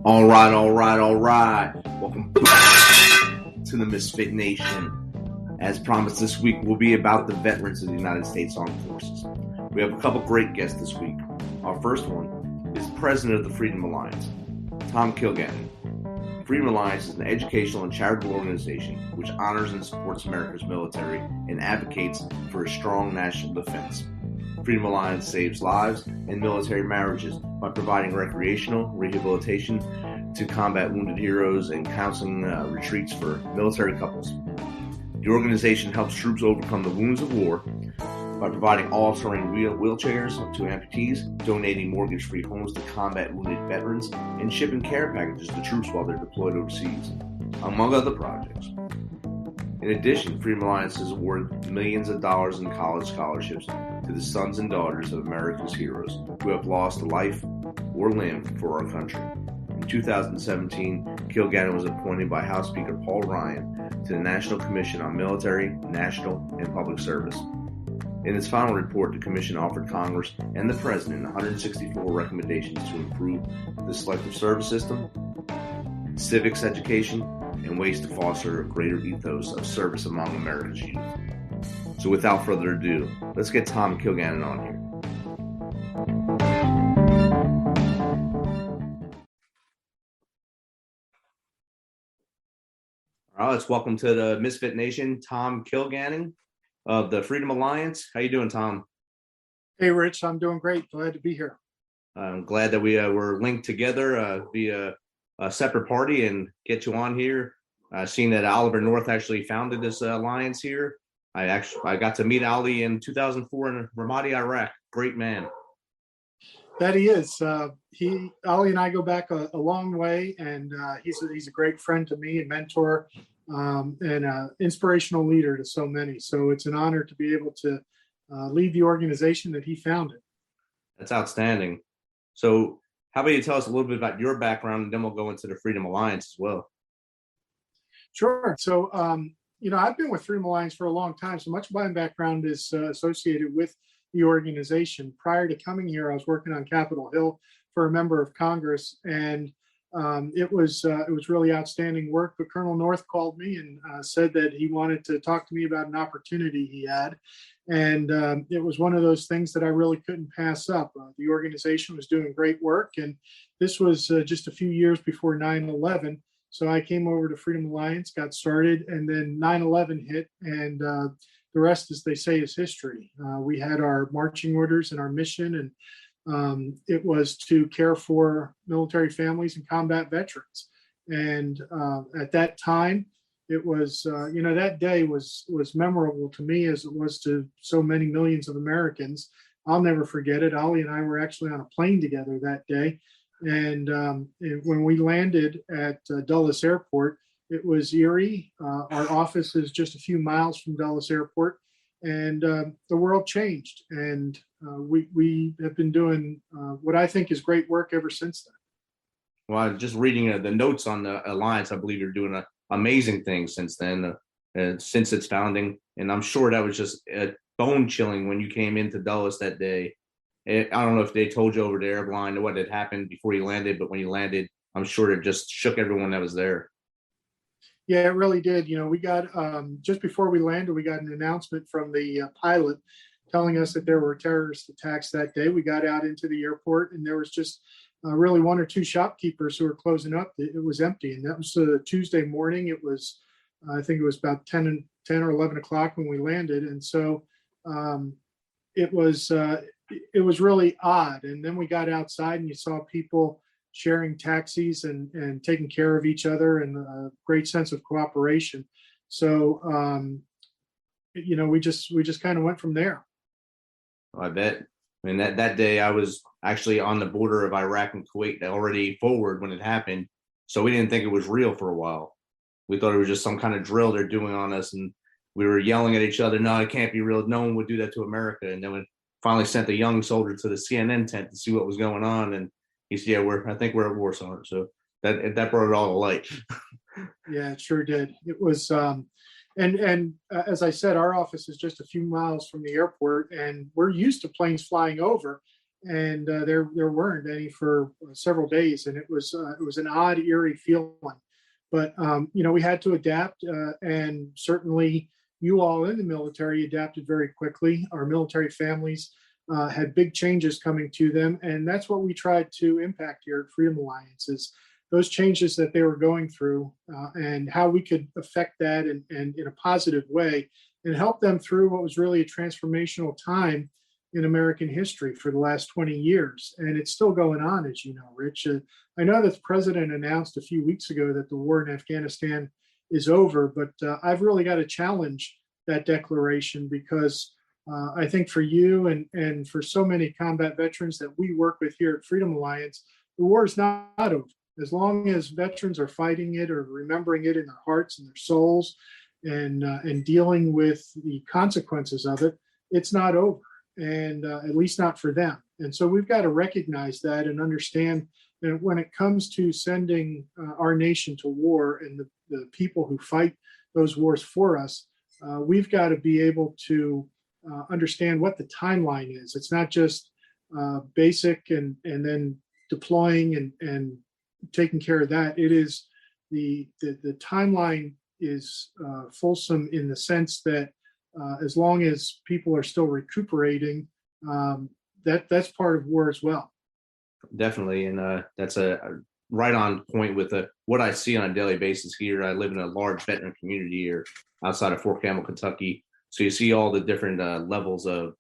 All right, all right, all right. Welcome back to the Misfit Nation. As promised, this week will be about the veterans of the United States Armed Forces. We have a couple great guests this week. Our first one is President of the Freedom Alliance, Tom Kilgannon. Freedom Alliance is an educational and charitable organization which honors and supports America's military and advocates for a strong national defense. Freedom Alliance saves lives and military marriages by providing recreational, rehabilitation to combat wounded heroes and counseling retreats for military couples. The organization helps troops overcome the wounds of war by providing all-terrain wheelchairs to amputees, donating mortgage-free homes to combat wounded veterans, and shipping care packages to troops while they're deployed overseas, among other projects. In addition, Freedom Alliance has awarded millions of dollars in college scholarships to the sons and daughters of America's heroes who have lost a life or limb for our country. In 2017, Kilgannon was appointed by House Speaker Paul Ryan to the National Commission on Military, National, and Public Service. In its final report, the Commission offered Congress and the President 164 recommendations to improve the Selective Service System, civics education, and ways to foster a greater ethos of service among America's youth. So without further ado, let's get Tom Kilgannon on here. All right, let's welcome to the Misfit Nation, Tom Kilgannon of the Freedom Alliance. How you doing, Tom? Hey, Rich, I'm doing great. Glad to be here. I'm glad that we were linked together via a separate party and get you on here. Seeing that Oliver North actually founded this alliance here. I got to meet Ali in 2004 in Ramadi, Iraq. Great man. That he is. Ali and I go back a long way, and he's a great friend to me, a mentor, and an inspirational leader to so many. So it's an honor to be able to lead the organization that he founded. That's outstanding. So how about you tell us a little bit about your background, and then we'll go into the Freedom Alliance as well. Sure. So, I've been with Freedom Alliance for a long time. So much of my background is associated with the organization. Prior to coming here, I was working on Capitol Hill for a member of Congress, and it was really outstanding work. But Colonel North called me and said that he wanted to talk to me about an opportunity he had, and it was one of those things that I really couldn't pass up. The organization was doing great work, and this was just a few years before 9/11. So I came over to Freedom Alliance, got started, and then 9/11 hit, and the rest, as they say, is history. We had our marching orders and our mission, and it was to care for military families and combat veterans. And at that time, it was, that day was memorable to me as it was to so many millions of Americans. I'll never forget it. Ali and I were actually on a plane together that day. And when we landed at Dulles Airport, it was eerie. Our office is just a few miles from Dulles Airport, and the world changed. And we have been doing what I think is great work ever since then. Well, just reading the notes on the Alliance, I believe you're doing amazing things since then, since its founding. And I'm sure that was just bone chilling when you came into Dulles that day. I don't know if they told you over the airline what had happened before you landed, but when you landed, I'm sure it just shook everyone that was there. Yeah, it really did. We got, just before we landed, we got an announcement from the pilot telling us that there were terrorist attacks that day. We got out into the airport, and there was just really one or two shopkeepers who were closing up. It was empty, and that was Tuesday morning. It was, I think it was about 10 or 11 o'clock when we landed. And so it was really odd. And then we got outside, and you saw people sharing taxis and taking care of each other, and a great sense of cooperation. So, we just kind of went from there. I bet. I mean, that day I was actually on the border of Iraq and Kuwait already forward when it happened. So we didn't think it was real for a while. We thought it was just some kind of drill they're doing on us. And we were yelling at each other, no, it can't be real. No one would do that to America. And then we finally sent the young soldier to the CNN tent to see what was going on. And he said, yeah, I think we're at war zone. So that brought it all to light. Yeah, it sure did. It was, and as I said, our office is just a few miles from the airport, and we're used to planes flying over. and there weren't any for several days, and it was an odd, eerie feeling. But we had to adapt, and certainly you all in the military adapted very quickly. Our military families had big changes coming to them, and that's what we tried to impact here at Freedom Alliance is those changes that they were going through, and how we could affect that and in a positive way and help them through what was really a transformational time in American history for the last 20 years. And it's still going on, as you know, Rich. I know that the president announced a few weeks ago that the war in Afghanistan is over, but I've really got to challenge that declaration because I think for you and for so many combat veterans that we work with here at Freedom Alliance, the war is not over. As long as veterans are fighting it or remembering it in their hearts and their souls and dealing with the consequences of it, it's not over, and at least not for them. And so we've got to recognize that and understand that when it comes to sending our nation to war and the people who fight those wars for us, we've got to be able to understand what the timeline is. It's not just basic and then deploying and taking care of that. It is the timeline is fulsome in the sense that as long as people are still recuperating, that's part of war as well. Definitely, and that's a right on point with what I see on a daily basis here. I live in a large veteran community here outside of Fort Campbell, Kentucky. So you see all the different levels of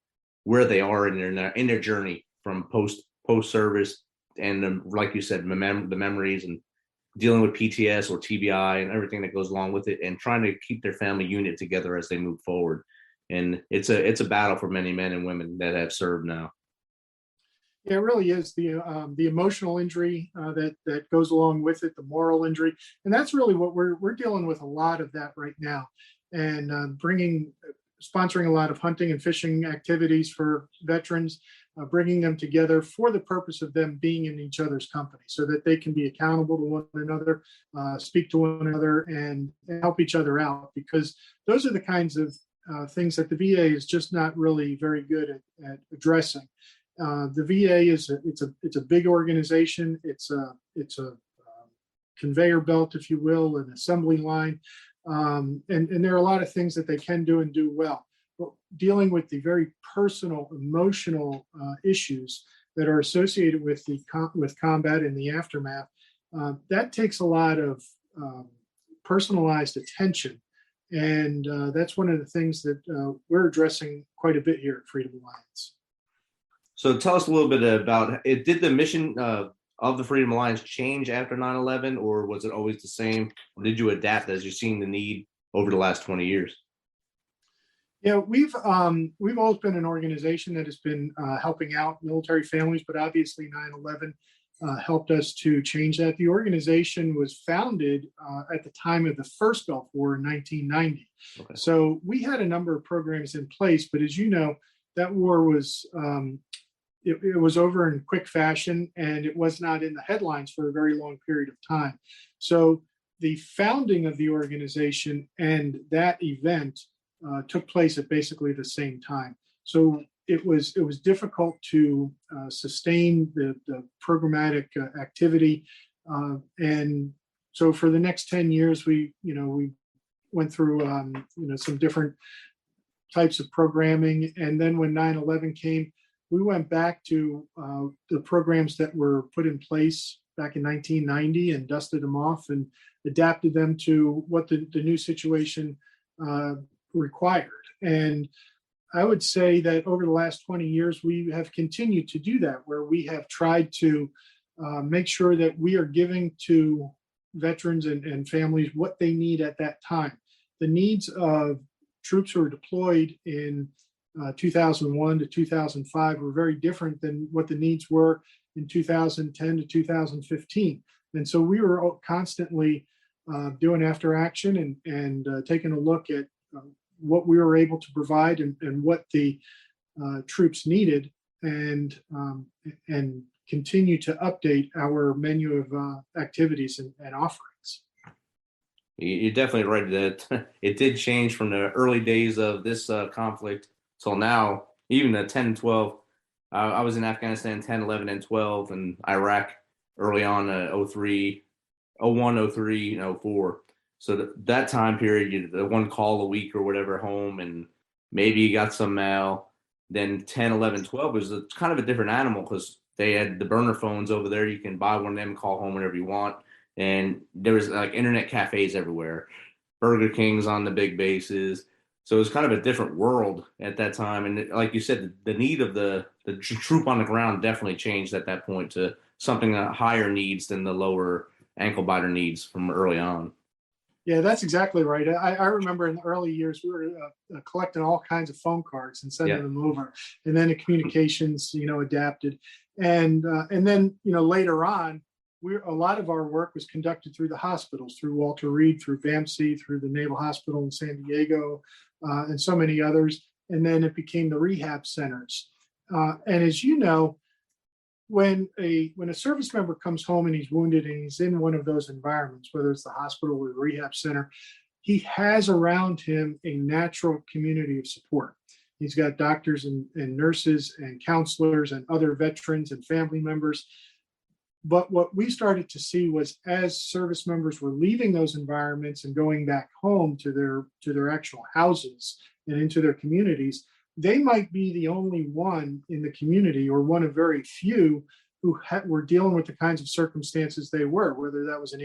where they are in their journey from post service, and like you said, the memories and dealing with PTS or TBI and everything that goes along with it, and trying to keep their family unit together as they move forward. And it's a battle for many men and women that have served now. Yeah, it really is the emotional injury that goes along with it, the moral injury, and that's really what we're dealing with a lot of that right now, and sponsoring a lot of hunting and fishing activities for veterans, bringing them together for the purpose of them being in each other's company, so that they can be accountable to one another, speak to one another, and help each other out, because those are the kinds of things that the VA is just not really very good at addressing. The VA is a big organization. It's a conveyor belt, if you will, an assembly line, and there are a lot of things that they can do and do well. But dealing with the very personal, emotional issues that are associated with with combat and the aftermath, that takes a lot of personalized attention, and that's one of the things that we're addressing quite a bit here at Freedom Alliance. So tell us a little bit about it. Did the mission of the Freedom Alliance change after 9/11, or was it always the same? Or did you adapt as you've seen the need over the last 20 years? Yeah, we've always been an organization that has been helping out military families, but obviously 9/11 helped us to change that. The organization was founded at the time of the first Gulf War in 1990. Okay. So we had a number of programs in place, but as you know, that war was it was over in quick fashion, and it was not in the headlines for a very long period of time. So the founding of the organization and that event took place at basically the same time. So it was difficult to sustain the programmatic activity, and so for the next 10 years, we went through some different types of programming, and then when 9/11 came, we went back to the programs that were put in place back in 1990 and dusted them off and adapted them to what the new situation required. And I would say that over the last 20 years, we have continued to do that, where we have tried to make sure that we are giving to veterans and families what they need at that time. The needs of troops who were deployed in 2001 to 2005 were very different than what the needs were in 2010 to 2015. And so we were constantly doing after action and taking a look at what we were able to provide and what the troops needed, and continue to update our menu of activities and offerings. You're definitely right that it did change from the early days of this conflict till now. Even the 10 and 12 I was in Afghanistan 10, 11, and 12, and Iraq early on, 03, 01, 03, and 04. So that time period, the one call a week or whatever home, and maybe you got some mail. Then 10, 11, 12 was kind of a different animal because they had the burner phones over there. You can buy one of them, call home whenever you want. And there was like internet cafes everywhere, Burger Kings on the big bases. So it was kind of a different world at that time. And like you said, the need of the troop on the ground definitely changed at that point to something that higher needs than the lower ankle biter needs from early on. Yeah, that's exactly right. I remember in the early years, we were collecting all kinds of phone cards and sending Yeah. them over. And then the communications, adapted. And then, later on, a lot of our work was conducted through the hospitals, through Walter Reed, through VAMC, through the Naval Hospital in San Diego, and so many others. And then it became the rehab centers. And as you know, when a service member comes home and he's wounded and he's in one of those environments, whether it's the hospital or the rehab center, he has around him a natural community of support. He's got doctors and nurses and counselors and other veterans and family members. But what we started to see was as service members were leaving those environments and going back home to their actual houses and into their communities, they might be the only one in the community or one of very few who were dealing with the kinds of circumstances they were, whether that was an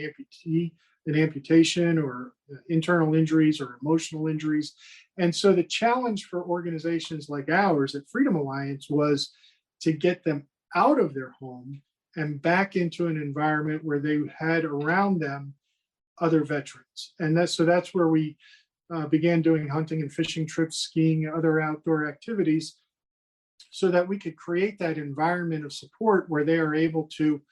amputation or internal injuries or emotional injuries. And so the challenge for organizations like ours at Freedom Alliance was to get them out of their home and back into an environment where they had around them other veterans. And that's where we began doing hunting and fishing trips, skiing, other outdoor activities, so that we could create that environment of support where they are able to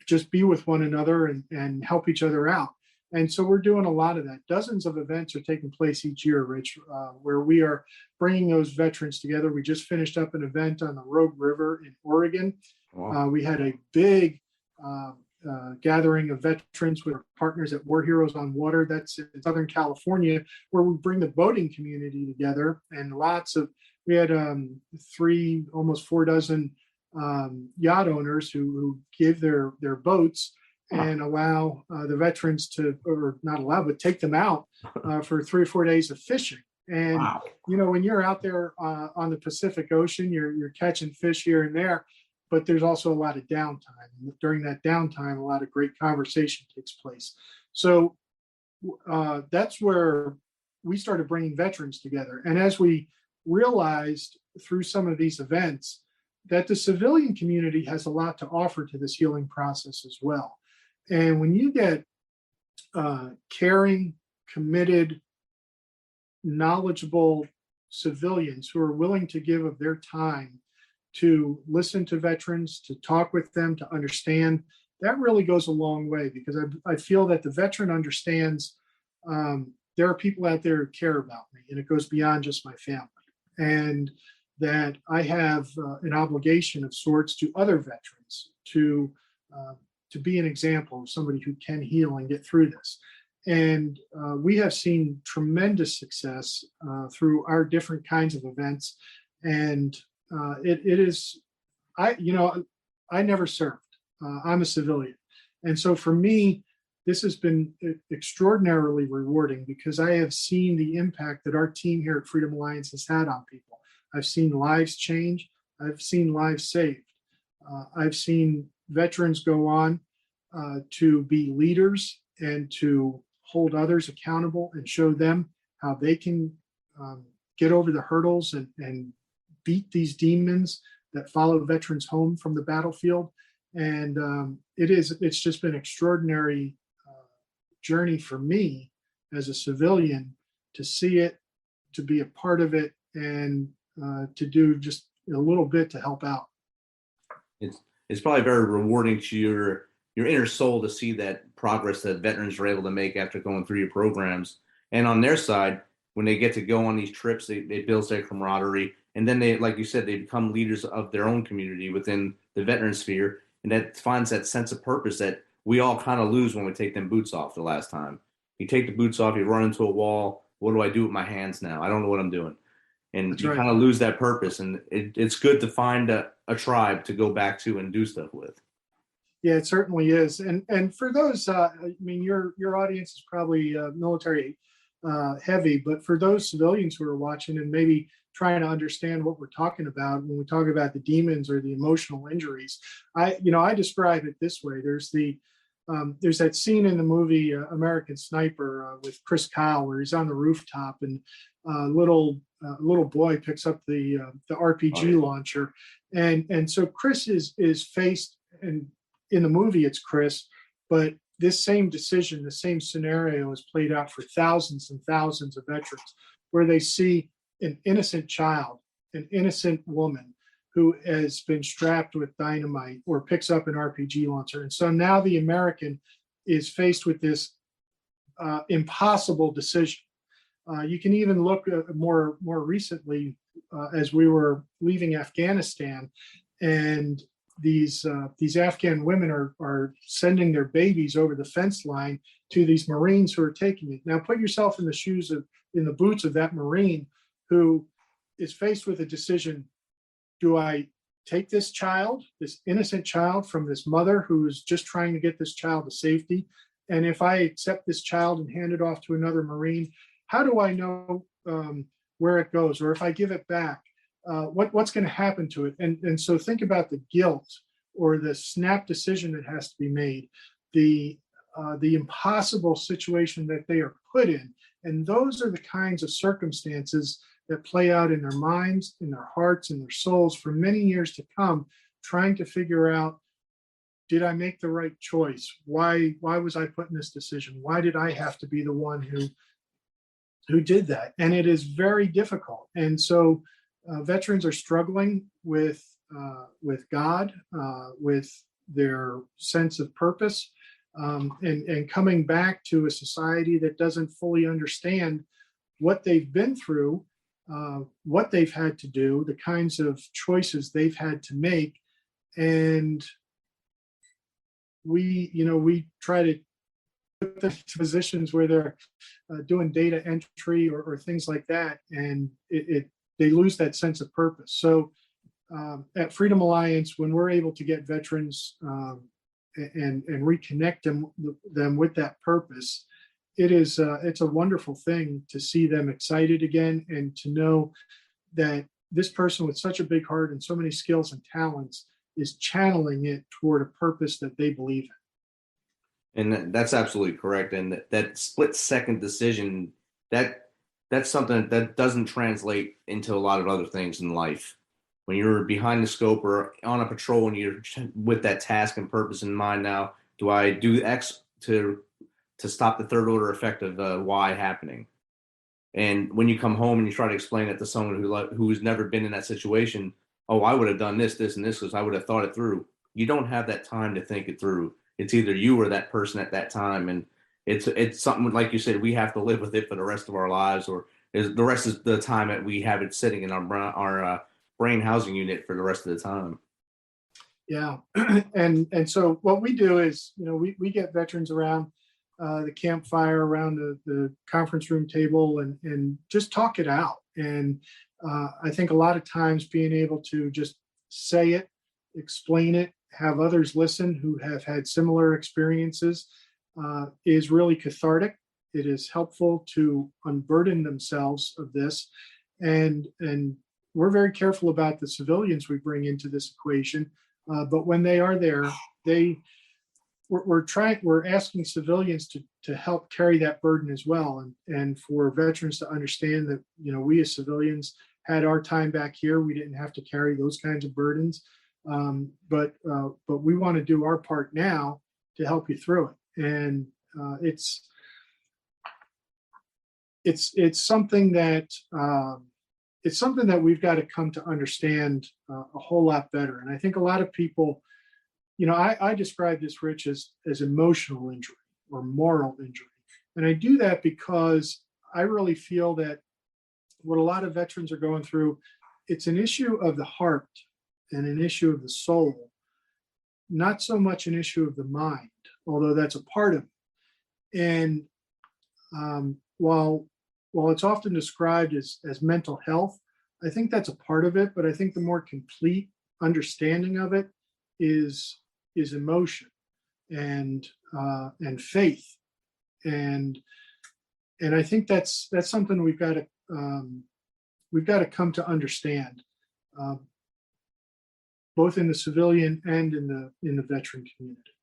just be with one another and help each other out. And so we're doing a lot of that. Dozens of events are taking place each year, Rich, where we are bringing those veterans together. We just finished up an event on the Rogue River in Oregon. Wow. We had a big gathering of veterans with our partners at War Heroes on Water. That's in Southern California, where we bring the boating community together. And we had almost 4 dozen yacht owners who give their boats and allow the veterans to, or not allow, but take them out for 3 or 4 days of fishing. And, Wow. when you're out there on the Pacific Ocean, you're catching fish here and there, but there's also a lot of downtime. And during that downtime, a lot of great conversation takes place. So that's where we started bringing veterans together. And as we realized through some of these events that the civilian community has a lot to offer to this healing process as well. And when you get caring, committed, knowledgeable civilians who are willing to give of their time to listen to veterans, to talk with them, to understand, that really goes a long way, because I feel that the veteran understands there are people out there who care about me, and it goes beyond just my family. And that I have an obligation of sorts to other veterans to be an example of somebody who can heal and get through this. And we have seen tremendous success through our different kinds of events. And it is, I never served. I'm a civilian. And so for me, this has been extraordinarily rewarding, because I have seen the impact that our team here at Freedom Alliance has had on people. I've seen lives change. I've seen lives saved. I've seen veterans go on to be leaders and to hold others accountable and show them how they can get over the hurdles and beat these demons that follow veterans home from the battlefield. And it's just been an extraordinary journey for me as a civilian to see it, to be a part of it, and to do just a little bit to help out. It's probably very rewarding to your inner soul to see that progress that veterans are able to make after going through your programs. And on their side, when they get to go on these trips, they build their camaraderie. And then they, like you said, they become leaders of their own community within the veteran sphere. And that finds that sense of purpose that we all kind of lose when we take them boots off the last time. You take the boots off, you run into a wall. What do I do with my hands now? I don't know what I'm doing. and That's you right. kind of lose that purpose. And it's good to find a tribe to go back to and do stuff with. Yeah, it certainly is. And for those, I mean, your audience is probably military heavy, but for those civilians who are watching and maybe trying to understand what we're talking about when we talk about the demons or the emotional injuries, I describe it this way. There's that scene in the movie American Sniper with Chris Kyle where he's on the rooftop and little boy picks up the RPG launcher, and so Chris is faced, and in the movie it's Chris, but this same decision, the same scenario is played out for thousands and thousands of veterans, where they see an innocent child, an innocent woman who has been strapped with dynamite or picks up an RPG launcher. And so now the American is faced with this impossible decision. You can even look more recently as we were leaving Afghanistan, and these Afghan women are sending their babies over the fence line to these Marines who are taking it. Now, put yourself in the boots of that Marine who is faced with a decision: do I take this child, this innocent child, from this mother who is just trying to get this child to safety? And if I accept this child and hand it off to another Marine, how do I know where it goes? Or if I give it back, what's going to happen to it? And so think about the guilt or the snap decision that has to be made, the impossible situation that they are put in. And those are the kinds of circumstances that play out in their minds, in their hearts, in their souls for many years to come, trying to figure out, did I make the right choice? Why was I put in this decision? Why did I have to be the one who did that? And it is very difficult. And so veterans are struggling with God, with their sense of purpose, and coming back to a society that doesn't fully understand what they've been through, what they've had to do, the kinds of choices they've had to make. And we try to put them in positions where they're doing data entry or things like that, and they lose that sense of purpose. So at Freedom Alliance, when we're able to get veterans and reconnect them with that purpose, it's a wonderful thing to see them excited again, and to know that this person with such a big heart and so many skills and talents is channeling it toward a purpose that they believe in. And that's absolutely correct. And that split second decision, that's something that doesn't translate into a lot of other things in life. When you're behind the scope or on a patrol and you're with that task and purpose in mind, now, do I do X to stop the third order effect of Y happening? And when you come home and you try to explain it to someone who's never been in that situation, oh, I would have done this, this, and this because I would have thought it through. You don't have that time to think it through. It's either you or that person at that time, and it's something like you said, we have to live with it for the rest of our lives, or the rest of the time that we have it sitting in our brain housing unit for the rest of the time. Yeah, and so what we do is, we get veterans around the campfire, around the conference room table, and just talk it out. And I think a lot of times being able to just say it, explain it, have others listen who have had similar experiences is really cathartic. It is helpful to unburden themselves of this. And we're very careful about the civilians we bring into this equation. But when they are there, we're asking civilians to help carry that burden as well, and for veterans to understand that we as civilians had our time back here. We didn't have to carry those kinds of burdens, but we want to do our part now to help you through it. And it's something that we've got to come to understand a whole lot better. And I think a lot of people, I describe this, Rich, as emotional injury or moral injury. And I do that because I really feel that what a lot of veterans are going through, it's an issue of the heart and an issue of the soul, not so much an issue of the mind, although that's a part of it. And while it's often described as mental health, I think that's a part of it, but I think the more complete understanding of it is emotion and faith, and I think that's something we've got to come to understand, uh, both in the civilian and in the veteran community.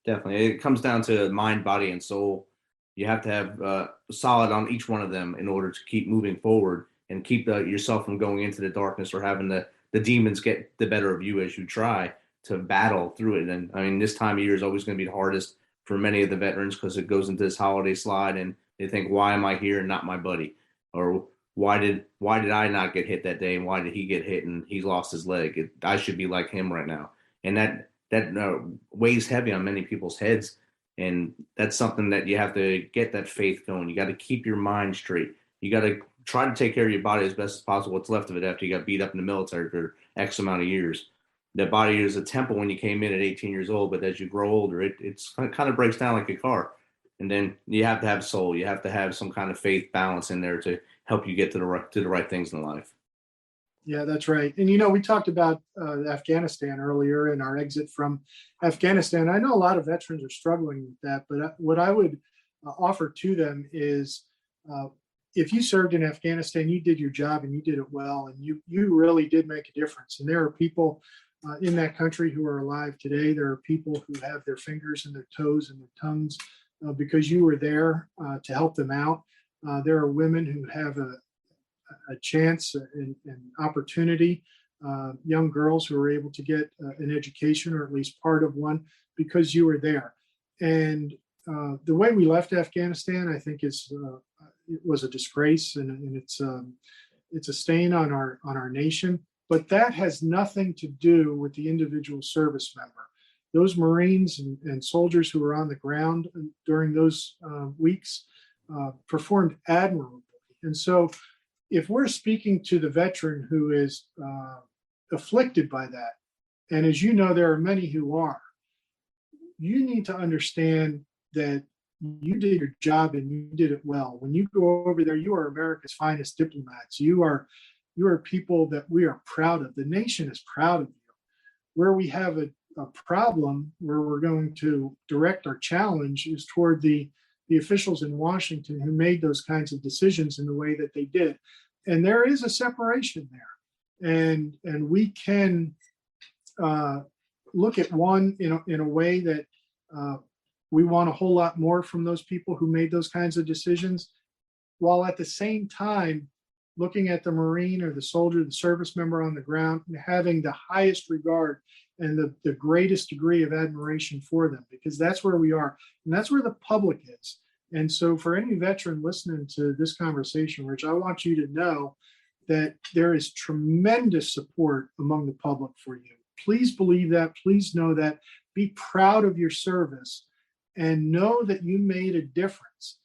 Definitely. It comes down to mind, body, and soul. You have to have solid on each one of them in order to keep moving forward and keep yourself from going into the darkness or having the demons get the better of you as you try to battle through it. And I mean, this time of year is always going to be the hardest for many of the veterans because it goes into this holiday slide and they think, why am I here and not my buddy? Or why did I not get hit that day and why did he get hit and he lost his leg? I should be like him right now. And that weighs heavy on many people's heads. And that's something that you have to get that faith going. You got to keep your mind straight. You got to try to take care of your body as best as possible. What's left of it after you got beat up in the military for X amount of years. That body is a temple when you came in at 18 years old, but as you grow older, it kind of breaks down like a car. And then you have to have soul. You have to have some kind of faith balance in there to help you get to the right things in life. Yeah, that's right. And we talked about Afghanistan earlier and our exit from Afghanistan. I know a lot of veterans are struggling with that, but what I would offer to them is, if you served in Afghanistan, you did your job and you did it well, and you really did make a difference. And there are people in that country who are alive today. There are people who have their fingers and their toes and their tongues because you were there to help them out. There are women who have a chance and opportunity, young girls who are able to get an education or at least part of one because you were there. And the way we left Afghanistan, I think, it was a disgrace, and it's a stain on our nation. But that has nothing to do with the individual service member. Those Marines and soldiers who were on the ground during those weeks performed admirably. And so, if we're speaking to the veteran who is afflicted by that, and as you know, there are many who are, you need to understand that you did your job and you did it well. When you go over there, you are America's finest diplomats. You are people that we are proud of. The nation is proud of you. Where we have a problem, where we're going to direct our challenge, is toward the officials in Washington who made those kinds of decisions in the way that they did. And there is a separation there. And we can look at one in a way that we want a whole lot more from those people who made those kinds of decisions, while at the same time looking at the Marine or the soldier, the service member on the ground, and having the highest regard and the greatest degree of admiration for them, because that's where we are. And that's where the public is. And so for any veteran listening to this conversation, Rich, I want you to know that there is tremendous support among the public for you. Please believe that. Please know that. Be proud of your service and know that you made a difference.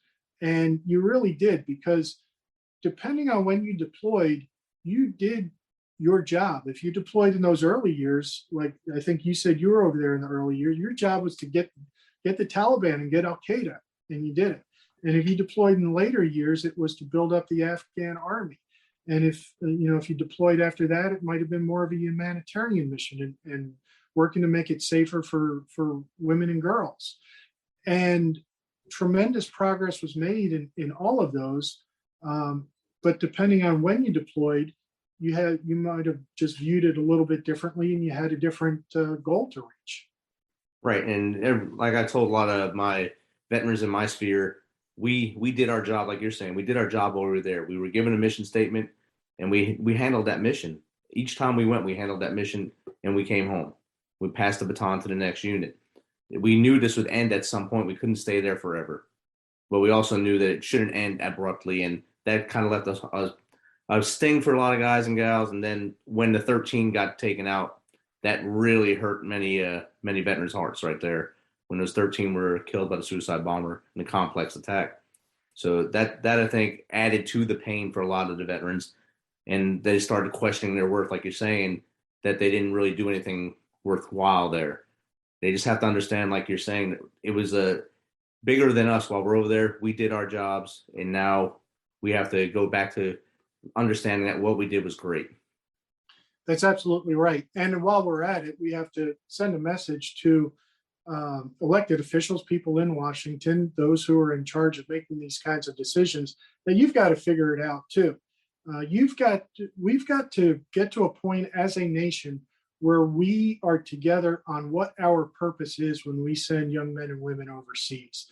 And you really did, because depending on when you deployed, you did your job. If you deployed in those early years, like I think you said you were over there in the early years, your job was to get the Taliban and get Al Qaeda, and you did it. And if you deployed in later years, it was to build up the Afghan army. And if you deployed after that, it might have been more of a humanitarian mission and working to make it safer for women and girls. And tremendous progress was made in all of those. But depending on when you deployed, you might have just viewed it a little bit differently, and you had a different goal to reach. Right, and like I told a lot of my veterans in my sphere, we did our job, like you're saying. We did our job over there. We were given a mission statement, and we handled that mission. Each time we went, we handled that mission, and we came home. We passed the baton to the next unit. We knew this would end at some point. We couldn't stay there forever, but we also knew that it shouldn't end abruptly, and that kind of left us a sting for a lot of guys and gals. And then when the 13 got taken out, that really hurt many veterans' hearts right there, when those 13 were killed by the suicide bomber in the complex attack. So that I think added to the pain for a lot of the veterans, and they started questioning their worth, like you're saying, that they didn't really do anything worthwhile there. They just have to understand, like you're saying, that it was bigger than us while we're over there. We did our jobs, and now we have to go back to understanding that what we did was great. That's absolutely right. And while we're at it, we have to send a message to elected officials, people in Washington, those who are in charge of making these kinds of decisions, that you've got to figure it out too. We've got to get to a point as a nation where we are together on what our purpose is when we send young men and women overseas.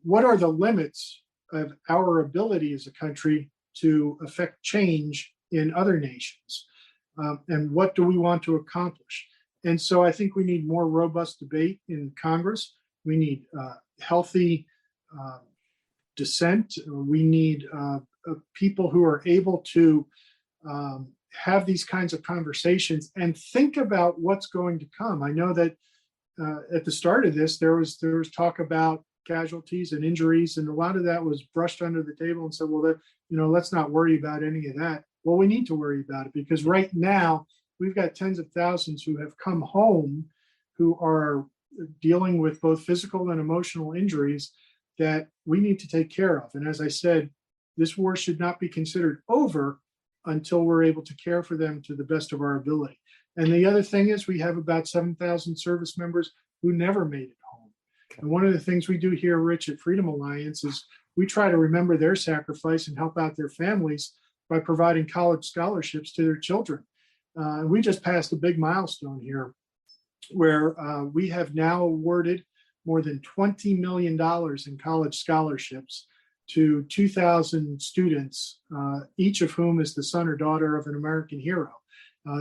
What are the limits of our ability as a country to affect change in other nations? And what do we want to accomplish? And so I think we need more robust debate in Congress. We need healthy dissent. We need people who are able to have these kinds of conversations and think about what's going to come. I know that at the start of this, there was talk about casualties and injuries, and a lot of that was brushed under the table and said, well, let's not worry about any of that. Well, we need to worry about it, because right now we've got tens of thousands who have come home who are dealing with both physical and emotional injuries that we need to take care of. And as I said, this war should not be considered over until we're able to care for them to the best of our ability. And the other thing is, we have about 7,000 service members who never made it home. And one of the things we do here, Rich, at Freedom Alliance is we try to remember their sacrifice and help out their families by providing college scholarships to their children. We just passed a big milestone here where we have now awarded more than $20 million in college scholarships to 2,000 students, each of whom is the son or daughter of an American hero.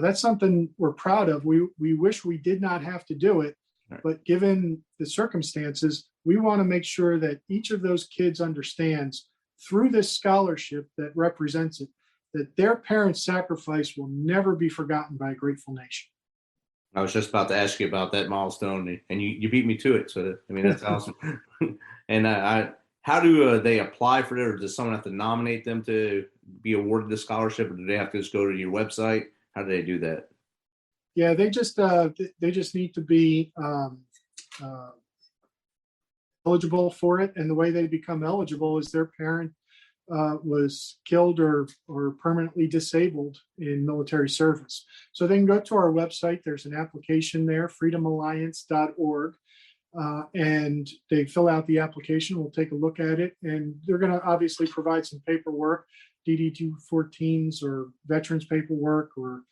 That's something we're proud of. We wish we did not have to do it, but given the circumstances, we want to make sure that each of those kids understands through this scholarship that represents it, that their parents' sacrifice will never be forgotten by a grateful nation. I was just about to ask you about that milestone, and you beat me to it. So, I mean, that's awesome. And how do they apply for it, or does someone have to nominate them to be awarded the scholarship, or do they have to just go to your website? How do they do that? Yeah, they just need to be eligible for it, and the way they become eligible is their parent was killed or permanently disabled in military service. So they can go to our website. There's an application there, freedomalliance.org, and they fill out the application. We'll take a look at it, and they're going to obviously provide some paperwork, DD-214s or veterans paperwork, or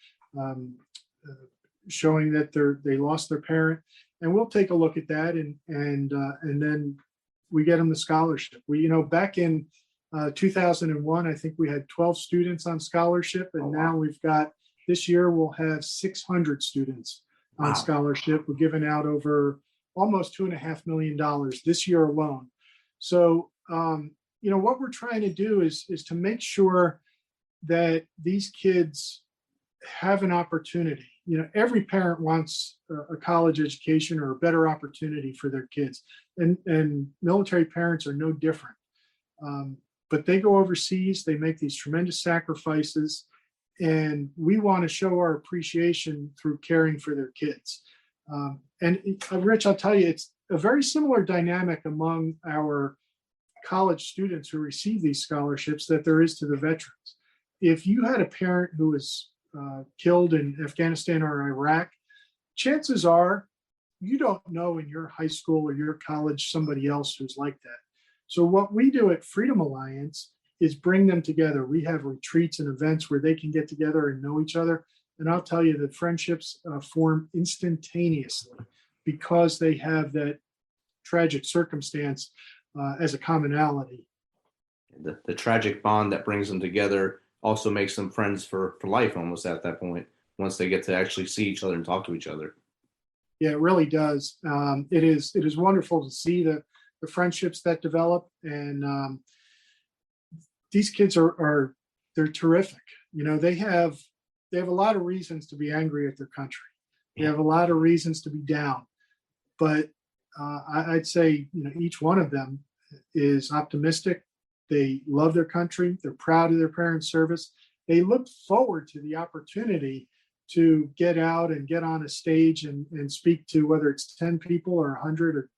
showing that they lost their parent. And we'll take a look at that, and then we get them the scholarship. Back in 2001, I think we had 12 students on scholarship, and now this year we'll have 600 students on scholarship. We're giving out over almost $2.5 million this year alone. So, what we're trying to do is to make sure that these kids have an opportunity. Every parent wants a college education or a better opportunity for their kids, and military parents are no different. But they go overseas, they make these tremendous sacrifices, and we want to show our appreciation through caring for their kids. Rich, I'll tell you, it's a very similar dynamic among our college students who receive these scholarships that there is to the veterans. If you had a parent who was killed in Afghanistan or Iraq, chances are you don't know in your high school or your college somebody else who's like that. So what we do at Freedom Alliance is bring them together. We have retreats and events where they can get together and know each other. And I'll tell you that friendships form instantaneously because they have that tragic circumstance as a commonality. The tragic bond that brings them together also makes them friends for life almost at that point, once they get to actually see each other and talk to each other. Yeah, it really does. It is wonderful to see the friendships that develop, and these kids they're terrific. They have a lot of reasons to be angry at their country. They have a lot of reasons to be down, but I'd say each one of them is optimistic. They love their country. They're proud of their parents' service. They look forward to the opportunity to get out and get on a stage and speak to, whether it's 10 people or 100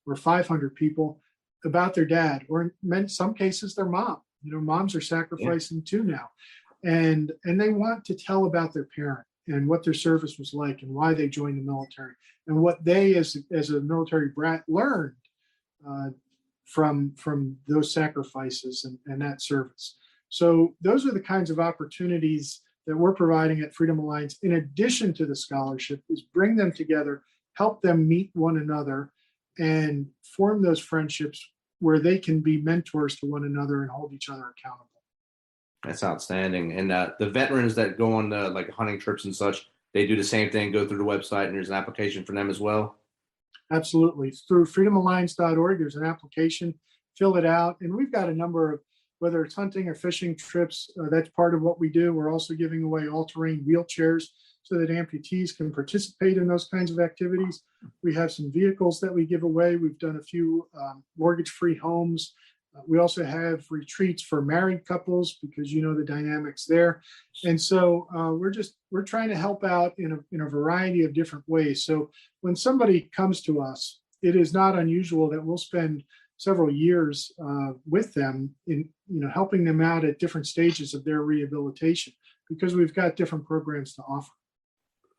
or 500 people, about their dad, or in some cases their mom. Moms are sacrificing too now, and they want to tell about their parent and what their service was like and why they joined the military and what they, as a military brat, learned from those sacrifices and that service. So those are the kinds of opportunities that we're providing at Freedom Alliance, in addition to the scholarship, is bring them together, help them meet one another, and form those friendships where they can be mentors to one another and hold each other accountable. That's outstanding. And the veterans that go on like hunting trips and such, they do the same thing, go through the website, and there's an application for them as well? Absolutely. Through freedomalliance.org, there's an application, fill it out. And we've got a number of, whether it's hunting or fishing trips, that's part of what we do. We're also giving away all-terrain wheelchairs so that amputees can participate in those kinds of activities. We have some vehicles that we give away. We've done a few mortgage-free homes. We also have retreats for married couples, because the dynamics there. And so we're trying to help out in a variety of different ways. So when somebody comes to us, it is not unusual that we'll spend several years with them in helping them out at different stages of their rehabilitation, because we've got different programs to offer.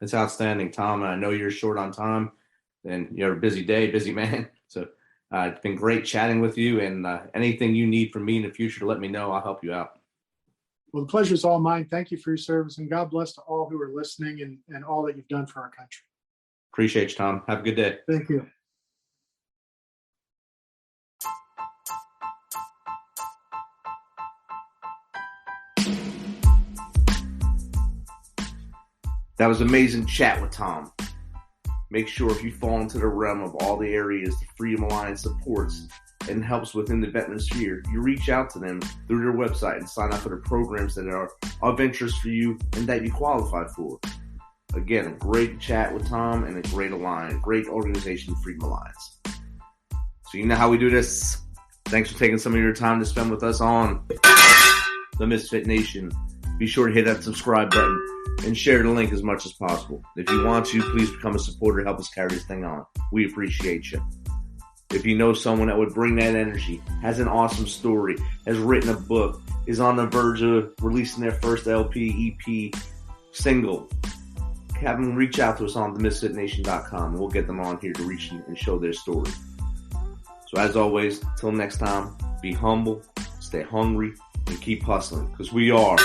It's outstanding, Tom. I know you're short on time, and you're a busy day, busy man. So it's been great chatting with you, and anything you need from me in the future, let me know. I'll help you out. Well, the pleasure is all mine. Thank you for your service, and God bless to all who are listening and all that you've done for our country. Appreciate you, Tom. Have a good day. Thank you. That was amazing chat with Tom. Make sure if you fall into the realm of all the areas the Freedom Alliance supports and helps within the veteran sphere, you reach out to them through their website and sign up for the programs that are of interest for you and that you qualify for. Again, a great chat with Tom and a great organization, Freedom Alliance. So you know how we do this. Thanks for taking some of your time to spend with us on the Misfit Nation. Be sure to hit that subscribe button and share the link as much as possible. If you want to, please become a supporter, help us carry this thing on. We appreciate you. If you know someone that would bring that energy, has an awesome story, has written a book, is on the verge of releasing their first LP, EP, single, have them reach out to us on themisfitnation.com, and we'll get them on here to reach and show their story. So as always, till next time, be humble, stay hungry, and keep hustling, because we are